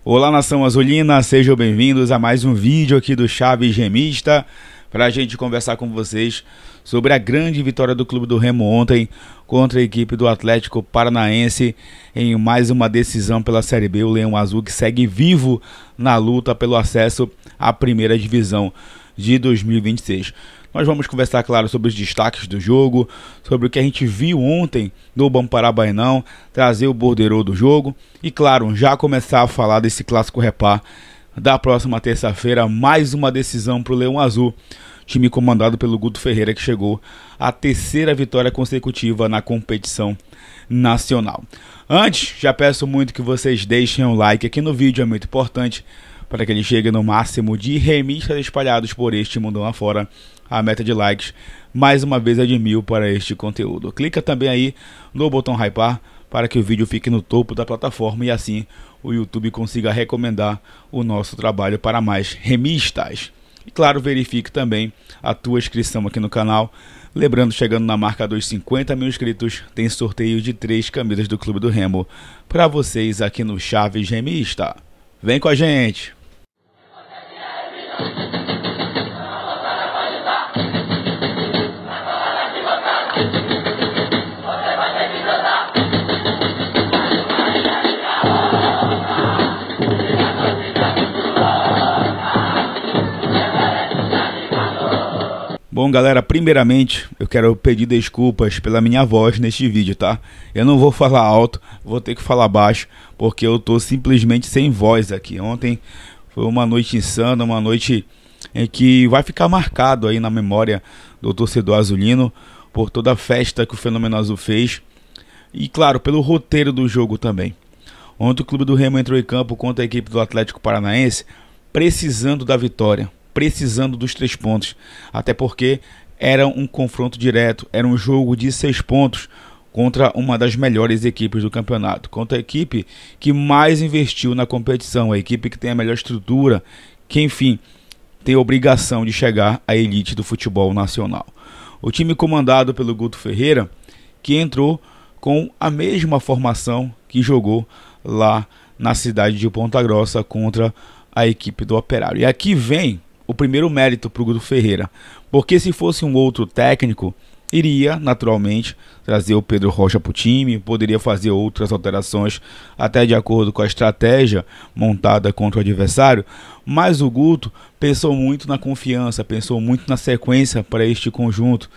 Olá, nação azulina, sejam bem-vindos a mais um vídeo aqui do Chaves Remista para a gente conversar com vocês sobre a grande vitória do Clube do Remo ontem contra a equipe do Atlético Paranaense em mais uma decisão pela Série B. O Leão Azul que segue vivo na luta pelo acesso à primeira divisão de 2026. Nós vamos conversar, claro, sobre os destaques do jogo, sobre o que a gente viu ontem no Bamparabainão, trazer o borderô do jogo e, claro, já começar a falar desse clássico repá da próxima terça-feira, mais uma decisão para o Leão Azul, time comandado pelo Guto Ferreira, que chegou à terceira vitória consecutiva na competição nacional. Antes, já peço muito que vocês deixem um like aqui no vídeo, é muito importante para que ele chegue no máximo de remistas espalhados por este mundão afora. A meta de likes, mais uma vez, é de 1000 para este conteúdo. Clica também aí no botão hypar para que o vídeo fique no topo da plataforma e assim o YouTube consiga recomendar o nosso trabalho para mais remistas. E claro, verifique também a tua inscrição aqui no canal. Lembrando, chegando na marca dos 50 mil inscritos, tem sorteio de 3 camisas do Clube do Remo para vocês aqui no Chaves Remista. Vem com a gente! Bom, galera, primeiramente eu quero pedir desculpas pela minha voz neste vídeo, tá? Eu não vou falar alto, vou ter que falar baixo, porque eu tô simplesmente sem voz aqui. Ontem foi uma noite insana, uma noite em que vai ficar marcado aí na memória do torcedor azulino por toda a festa que o Fenômeno Azul fez e, claro, pelo roteiro do jogo também. Ontem o Clube do Remo entrou em campo contra a equipe do Atlético Paranaense precisando da vitória, precisando dos 3 pontos, até porque era um confronto direto, era um jogo de 6 pontos contra uma das melhores equipes do campeonato, contra a equipe que mais investiu na competição, a equipe que tem a melhor estrutura, que enfim tem a obrigação de chegar à elite do futebol nacional. O time comandado pelo Guto Ferreira, que entrou com a mesma formação que jogou lá na cidade de Ponta Grossa contra a equipe do Operário. E aqui vem o primeiro mérito para o Guto Ferreira, porque se fosse um outro técnico, iria naturalmente trazer o Pedro Rocha para o time, poderia fazer outras alterações, até de acordo com a estratégia montada contra o adversário, mas o Guto pensou muito na confiança, pensou muito na sequência para este conjunto.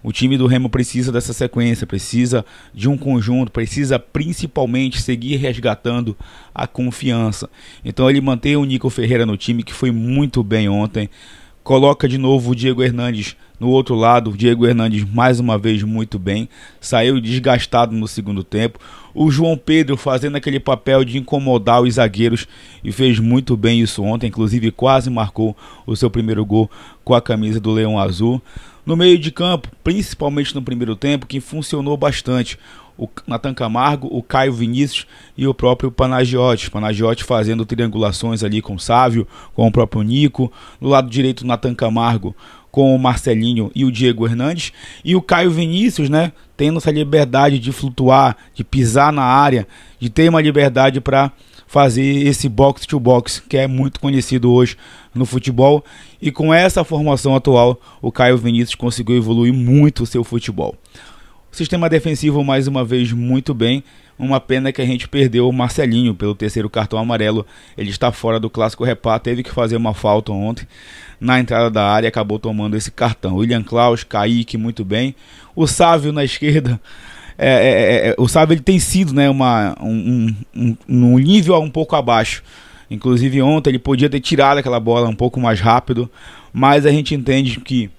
O time do Remo precisa dessa sequência, precisa de um conjunto, precisa principalmente seguir resgatando a confiança. Então ele mantém o Nico Ferreira no time, que foi muito bem ontem. Coloca de novo o Diego Hernandes no outro lado. O Diego Hernandes mais uma vez muito bem. Saiu desgastado no segundo tempo. O João Pedro fazendo aquele papel de incomodar os zagueiros e fez muito bem isso ontem. Inclusive quase marcou o seu primeiro gol com a camisa do Leão Azul. No meio de campo, principalmente no primeiro tempo, que funcionou bastante, o Nathan Camargo, o Caio Vinícius e o próprio Panagiotti. Panagiotti fazendo triangulações ali com o Sávio, com o próprio Nico. No lado direito, o Nathan Camargo com o Marcelinho e o Diego Hernandes. E o Caio Vinícius, né, tendo essa liberdade de flutuar, de pisar na área, de ter uma liberdade para fazer esse box to box, que é muito conhecido hoje no futebol. E com essa formação atual, o Caio Vinícius conseguiu evoluir muito o seu futebol. O sistema defensivo mais uma vez muito bem. Uma pena que a gente perdeu o Marcelinho pelo terceiro cartão amarelo. Ele está fora do clássico repá, teve que fazer uma falta ontem na entrada da área, acabou tomando esse cartão. William Klaus, Kaique muito bem. O Sávio na esquerda. O Sávio ele tem sido, né, um nível um pouco abaixo. Inclusive ontem ele podia ter tirado aquela bola um pouco mais rápido, mas a gente entende que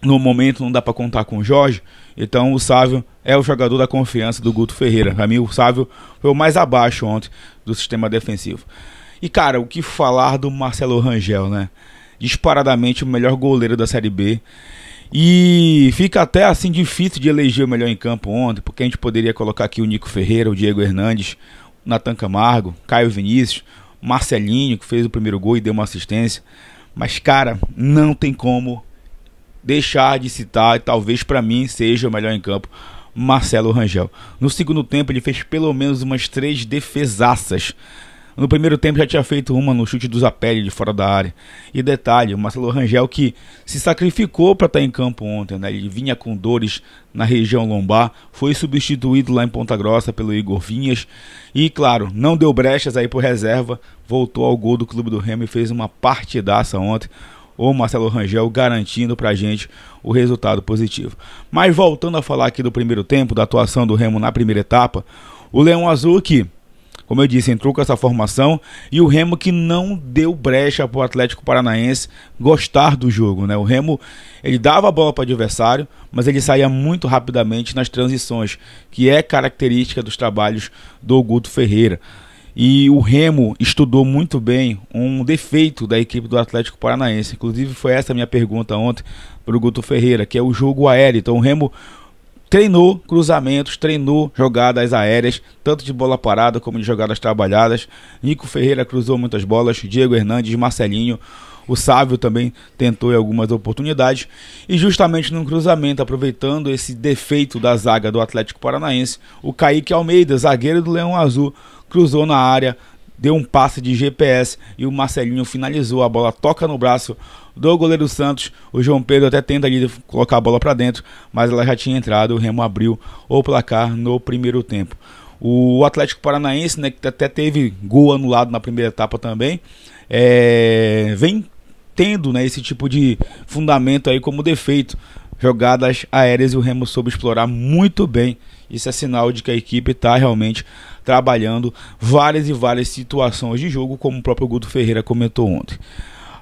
no momento não dá para contar com o Jorge. Então o Sávio é o jogador da confiança do Guto Ferreira. Para mim o Sávio foi o mais abaixo ontem do sistema defensivo. E cara, o que falar do Marcelo Rangel, né? Disparadamente o melhor goleiro da Série B. E fica até assim difícil de eleger o melhor em campo ontem, porque a gente poderia colocar aqui o Nico Ferreira, o Diego Hernandes, o Nathan Camargo, Caio Vinícius, Marcelinho, que fez o primeiro gol e deu uma assistência. Mas cara, não tem como deixar de citar, e talvez para mim seja o melhor em campo, Marcelo Rangel. No segundo tempo ele fez pelo menos umas 3 defesaças no primeiro tempo já tinha feito uma no chute do Zapelli de fora da área. E detalhe, o Marcelo Rangel que se sacrificou para estar em campo ontem, né? Ele vinha com dores na região lombar, foi substituído lá em Ponta Grossa pelo Igor Vinhas e, claro, não deu brechas aí por reserva, voltou ao gol do Clube do Remo e fez uma partidaça ontem. O Marcelo Rangel garantindo pra gente o resultado positivo. Mas voltando a falar aqui do primeiro tempo, da atuação do Remo na primeira etapa, o Leão Azul que, como eu disse, entrou com essa formação e o Remo que não deu brecha para o Atlético Paranaense gostar do jogo, né? O Remo, ele dava a bola para o adversário, mas ele saía muito rapidamente nas transições, que é característica dos trabalhos do Guto Ferreira. E o Remo estudou muito bem um defeito da equipe do Atlético Paranaense. Inclusive foi essa a minha pergunta ontem para o Guto Ferreira, que é o jogo aéreo. Então o Remo treinou cruzamentos, treinou jogadas aéreas, tanto de bola parada como de jogadas trabalhadas. Nico Ferreira cruzou muitas bolas, Diego Hernandes, Marcelinho, o Sávio também tentou em algumas oportunidades. E justamente no cruzamento, aproveitando esse defeito da zaga do Atlético Paranaense, o Kaique Almeida, zagueiro do Leão Azul, cruzou na área, deu um passe de GPS e o Marcelinho finalizou. A bola toca no braço do goleiro Santos. O João Pedro até tenta ali colocar a bola para dentro, mas ela já tinha entrado. O Remo abriu o placar no primeiro tempo. O Atlético Paranaense, né, que até teve gol anulado na primeira etapa também, vem tendo, né, esse tipo de fundamento aí como defeito. Jogadas aéreas e o Remo soube explorar muito bem. Isso é sinal de que a equipe está realmente trabalhando várias e várias situações de jogo, como o próprio Guto Ferreira comentou ontem.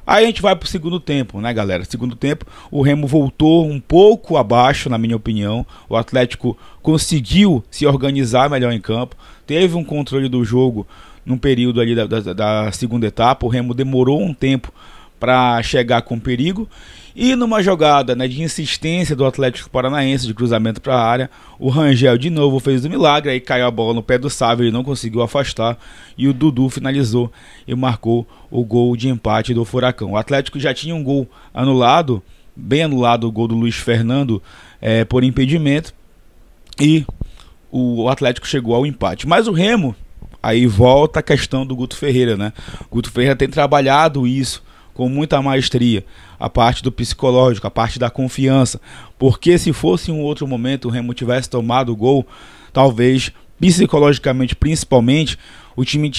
Aí a gente vai para o segundo tempo, né, galera? Segundo tempo, o Remo voltou um pouco abaixo, na minha opinião. O Atlético conseguiu se organizar melhor em campo, teve um controle do jogo num período ali da segunda etapa. O Remo demorou um tempo para chegar com perigo. E numa jogada, né, de insistência do Atlético Paranaense, de cruzamento para a área, o Rangel de novo fez o milagre, aí caiu a bola no pé do Sávio, ele não conseguiu afastar, e o Dudu finalizou e marcou o gol de empate do Furacão. O Atlético já tinha um gol anulado, bem anulado, o gol do Luiz Fernando por impedimento, e o Atlético chegou ao empate. Mas o Remo, aí volta a questão do Guto Ferreira, né? O Guto Ferreira tem trabalhado isso com muita maestria, a parte do psicológico, a parte da confiança, porque se fosse em um outro momento o Remo tivesse tomado o gol, talvez psicologicamente principalmente, o time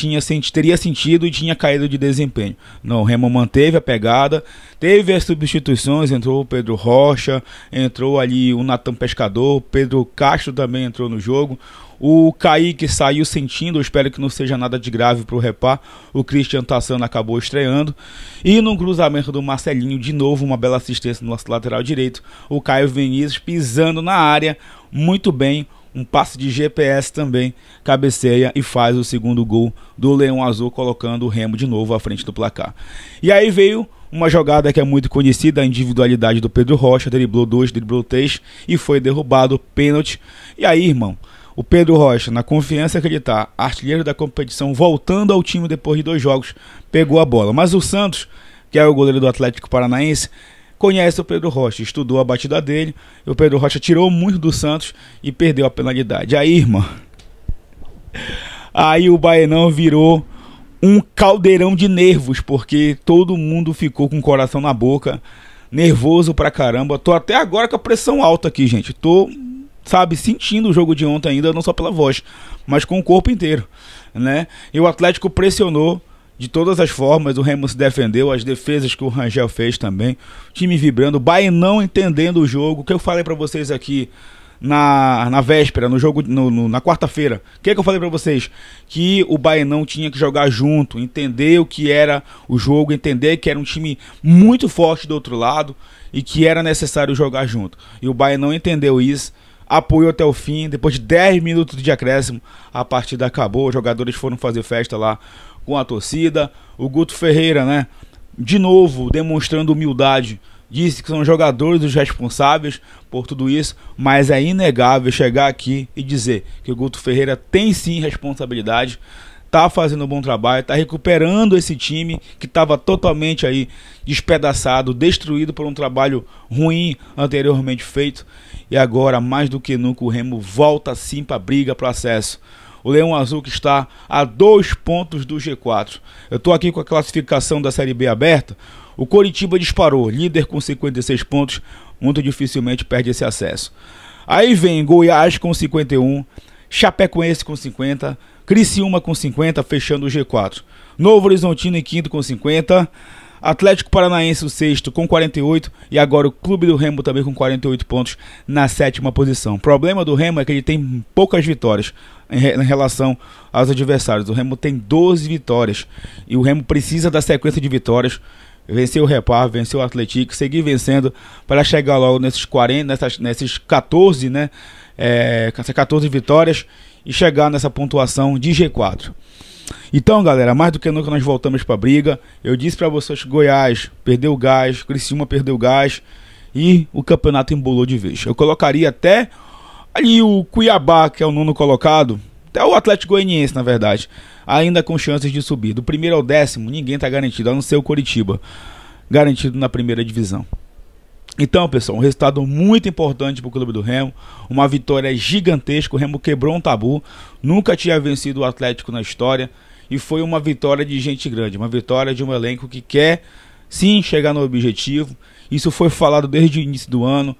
teria sentido e tinha caído de desempenho. Não, o Remo manteve a pegada, teve as substituições, entrou o Pedro Rocha, entrou ali o Natan Pescador, Pedro Castro também entrou no jogo, o Kaique saiu sentindo, eu espero que não seja nada de grave para o Repá, o Christian Tassano acabou estreando, e no cruzamento do Marcelinho, de novo uma bela assistência no nosso lateral direito, o Caio Vinícius pisando na área, muito bem, um passe de GPS também, cabeceia e faz o segundo gol do Leão Azul, colocando o Remo de novo à frente do placar. E aí veio uma jogada que é muito conhecida, a individualidade do Pedro Rocha, driblou 2, driblou 3 e foi derrubado, pênalti. E aí, irmão, o Pedro Rocha, na confiança que ele está, artilheiro da competição, voltando ao time depois de 2 jogos, pegou a bola. Mas o Santos, que é o goleiro do Atlético Paranaense, conhece o Pedro Rocha, estudou a batida dele, e o Pedro Rocha tirou muito do Santos e perdeu a penalidade. Aí, irmão, aí o Baenão virou um caldeirão de nervos, porque todo mundo ficou com o coração na boca, nervoso pra caramba. Tô até agora com a pressão alta aqui, gente. Tô, sabe, sentindo o jogo de ontem ainda, não só pela voz, mas com o corpo inteiro, né? E o Atlético pressionou de todas as formas, o Remo se defendeu, as defesas que o Rangel fez também, o time vibrando, o Baenão entendendo o jogo, o que eu falei pra vocês aqui na véspera, no jogo, na quarta-feira, o que eu falei pra vocês? Que o Baenão tinha que jogar junto, entender o que era o jogo, entender que era um time muito forte do outro lado e que era necessário jogar junto. E o Baenão entendeu isso, apoiou até o fim. Depois de 10 minutos de acréscimo, a partida acabou, os jogadores foram fazer festa lá com a torcida. O Guto Ferreira, né, de novo demonstrando humildade, disse que são jogadores os responsáveis por tudo isso, mas é inegável chegar aqui e dizer que o Guto Ferreira tem sim responsabilidade, tá fazendo um bom trabalho, tá recuperando esse time que estava totalmente aí despedaçado, destruído por um trabalho ruim anteriormente feito, e agora mais do que nunca o Remo volta sim para a briga, para o acesso. O Leão Azul que está a 2 pontos do G4. Eu estou aqui com a classificação da Série B aberta. O Coritiba disparou, líder com 56 pontos, muito dificilmente perde esse acesso. Aí vem Goiás com 51, Chapecoense com 50, Criciúma com 50, fechando o G4. Novo Horizontino em quinto com 50, Atlético Paranaense o sexto com 48 e agora o Clube do Remo também com 48 pontos na 7ª posição. O problema do Remo é que ele tem poucas vitórias em relação aos adversários. O Remo tem 12 vitórias e o Remo precisa da sequência de vitórias. Venceu o Repar, venceu o Atlético, seguir vencendo para chegar logo nesses 14, né? Essas 14 vitórias e chegar nessa pontuação de G4. Então, galera, mais do que nunca nós voltamos para a briga. Eu disse para vocês que Goiás perdeu o gás, Criciúma perdeu o gás e o campeonato embolou de vez. Eu colocaria até ali o Cuiabá, que é o 9º colocado, até o Atlético Goianiense, na verdade, ainda com chances de subir. Do 1º ao 10º, ninguém está garantido, a não ser o Coritiba, garantido na 1ª divisão. Então, pessoal, um resultado muito importante para o Clube do Remo, uma vitória gigantesca. O Remo quebrou um tabu, nunca tinha vencido o Atlético na história e foi uma vitória de gente grande, uma vitória de um elenco que quer sim chegar no objetivo. Isso foi falado desde o início do ano.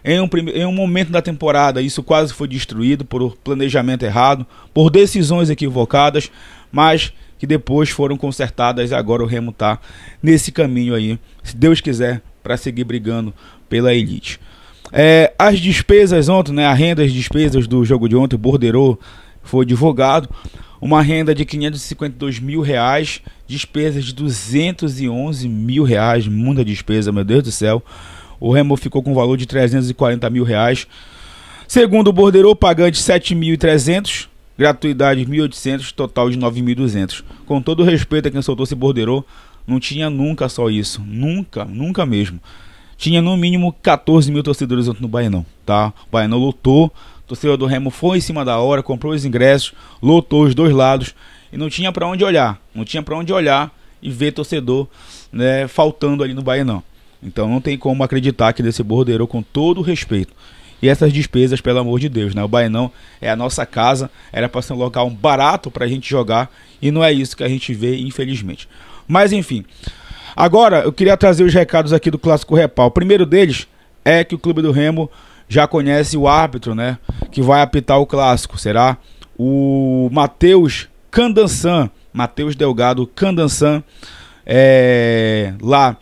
Em um momento da temporada isso quase foi destruído por planejamento errado, por decisões equivocadas, mas que depois foram consertadas e agora o Remo está nesse caminho aí, se Deus quiser, para seguir brigando pela elite. As despesas ontem, né, a renda, as despesas do jogo de ontem, o borderô foi divulgado, uma renda de R$552 mil, despesas de R$211 mil, muita despesa, meu Deus do céu. O Remo ficou com um valor de R$340 mil. Segundo o borderô, pagante R$7.300, gratuidade R$1.800, total de R$9.200. Com todo respeito a quem soltou esse borderô, não tinha nunca só isso, nunca mesmo. Tinha no mínimo 14 mil torcedores ontem no Baianão, tá? O Baianão lotou, o torcedor do Remo foi em cima da hora, comprou os ingressos, lotou os dois lados e não tinha para onde olhar, e ver torcedor, né, faltando ali no Baianão. Então não tem como acreditar que desse borderô, com todo o respeito. E essas despesas, pelo amor de Deus, né? O Baianão é a nossa casa, era para ser um local barato para a gente jogar e não é isso que a gente vê, infelizmente. Mas enfim, agora eu queria trazer os recados aqui do Clássico Repar. O primeiro deles é que o Clube do Remo já conhece o árbitro, né, que vai apitar o Clássico. Será o Matheus Candansan, Matheus Delgado Candansan, lá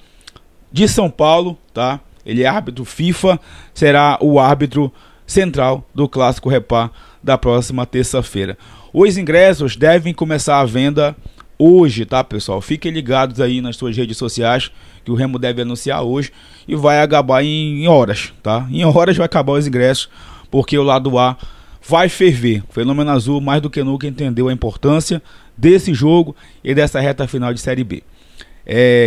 de São Paulo, tá? Ele é árbitro FIFA, será o árbitro central do Clássico Repar da próxima terça-feira. Os ingressos devem começar a venda hoje, tá, pessoal? Fiquem ligados aí nas suas redes sociais, que o Remo deve anunciar hoje e vai acabar em horas, tá? Em horas vai acabar os ingressos, porque o lado A vai ferver. O Fenômeno Azul, mais do que nunca, entendeu a importância desse jogo e dessa reta final de Série B.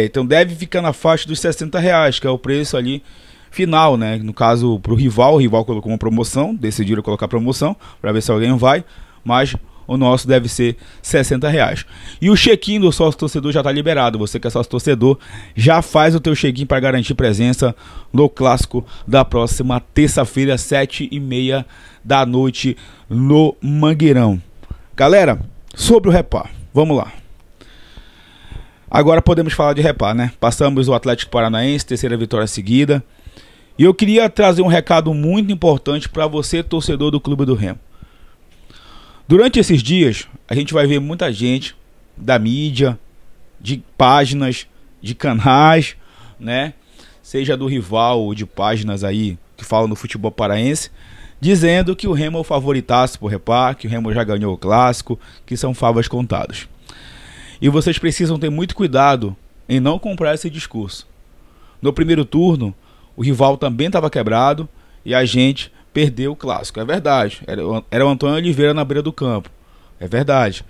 Então deve ficar na faixa dos R$60, que é o preço ali final, né? No caso, para o rival colocou uma promoção, decidiram colocar promoção para ver se alguém vai, mas o nosso deve ser R$60. E o check-in do sócio torcedor já está liberado. Você que é sócio torcedor, já faz o teu check-in para garantir presença no Clássico da próxima terça-feira, 7h30 da noite, no Mangueirão. Galera, sobre o Repar, vamos lá. Agora podemos falar de Repar, né? Passamos o Atlético Paranaense, terceira vitória seguida. E eu queria trazer um recado muito importante para você, torcedor do Clube do Remo. Durante esses dias, a gente vai ver muita gente da mídia, de páginas, de canais, né? Seja do rival ou de páginas aí que falam no futebol paraense, dizendo que o Remo é o favoritaço pro Repar, que o Remo já ganhou o Clássico, que são favas contadas. E vocês precisam ter muito cuidado em não comprar esse discurso. No primeiro turno, o rival também estava quebrado e a gente perdeu o Clássico. É verdade. Era o Antônio Oliveira na beira do campo. É verdade.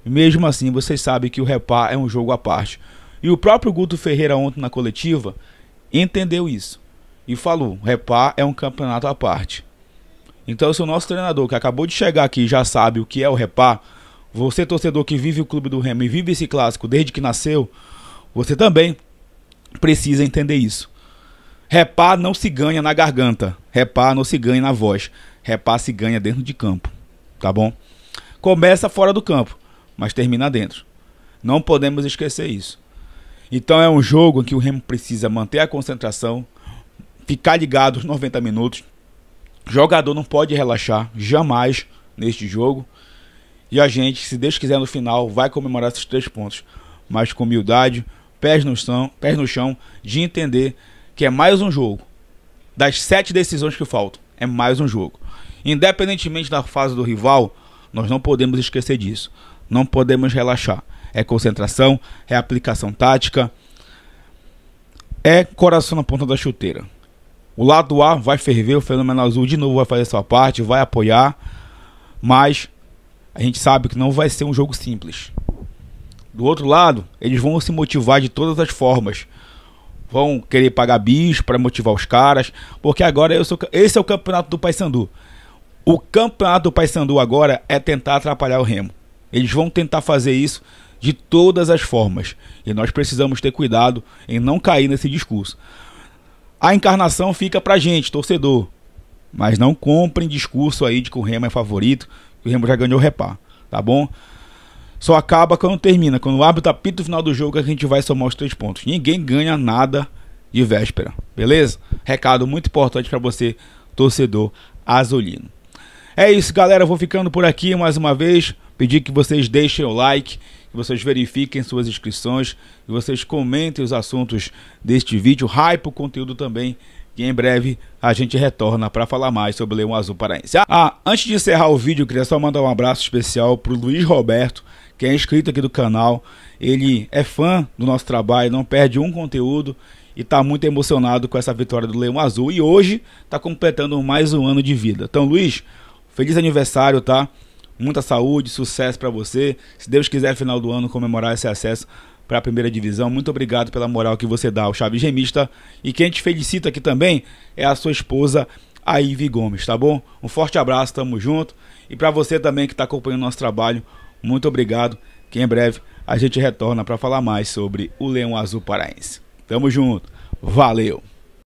Mesmo assim, vocês sabem que o Repar é um jogo à parte. E o próprio Guto Ferreira ontem na coletiva entendeu isso. E falou, o Repar é um campeonato à parte. Então, se o nosso treinador, que acabou de chegar aqui, já sabe o que é o Repar, você, torcedor que vive o Clube do Remo e vive esse Clássico desde que nasceu, você também precisa entender isso. Repar não se ganha na garganta, Repar não se ganha na voz, Repar se ganha dentro de campo, tá bom? começa fora do campo, mas termina dentro. Não podemos esquecer isso. Então é um jogo em que o Remo precisa manter a concentração, ficar ligado os 90 minutos. O jogador não pode relaxar jamais neste jogo. E a gente, se Deus quiser, no final vai comemorar esses 3 pontos, mas com humildade, pés no chão, de entender que é mais um jogo. Das 7 decisões que faltam, é mais um jogo. Independentemente da fase do rival, nós não podemos esquecer disso. Não podemos relaxar. É concentração, é aplicação tática, é coração na ponta da chuteira. O lado A vai ferver, o Fenômeno Azul de novo vai fazer sua parte, vai apoiar, mas a gente sabe que não vai ser um jogo simples. Do outro lado, eles vão se motivar de todas as formas. Vão querer pagar bis para motivar os caras, porque agora esse é o campeonato do Paysandu. O campeonato do Paysandu agora é tentar atrapalhar o Remo. Eles vão tentar fazer isso de todas as formas. E nós precisamos ter cuidado em não cair nesse discurso. A encarnação fica pra gente, torcedor. Mas não comprem discurso aí de que o Remo é favorito, que o Remo já ganhou o repá, tá bom? Só acaba quando termina. Quando o árbitro apita o final do jogo, a gente vai somar os 3 pontos. Ninguém ganha nada de véspera, beleza? Recado muito importante para você, torcedor azulino. É isso, galera. Eu vou ficando por aqui mais uma vez. Pedir que vocês deixem o like, que vocês verifiquem suas inscrições, que vocês comentem os assuntos deste vídeo, hype o conteúdo também, que em breve a gente retorna para falar mais sobre o Leão Azul Paraense. Antes de encerrar o vídeo, eu queria só mandar um abraço especial para o Luiz Roberto, que é inscrito aqui do canal. Ele é fã do nosso trabalho, não perde um conteúdo e está muito emocionado com essa vitória do Leão Azul. E hoje está completando mais um ano de vida. Então, Luiz, feliz aniversário, tá? Muita saúde, sucesso para você. Se Deus quiser, final do ano, comemorar esse acesso para a primeira divisão. Muito obrigado pela moral que você dá ao Chaves Remista. E quem te felicita aqui também é a sua esposa, a Ivy Gomes, tá bom? Um forte abraço, tamo junto. E para você também que está acompanhando o nosso trabalho, muito obrigado. Que em breve a gente retorna para falar mais sobre o Leão Azul Paraense. Tamo junto. Valeu!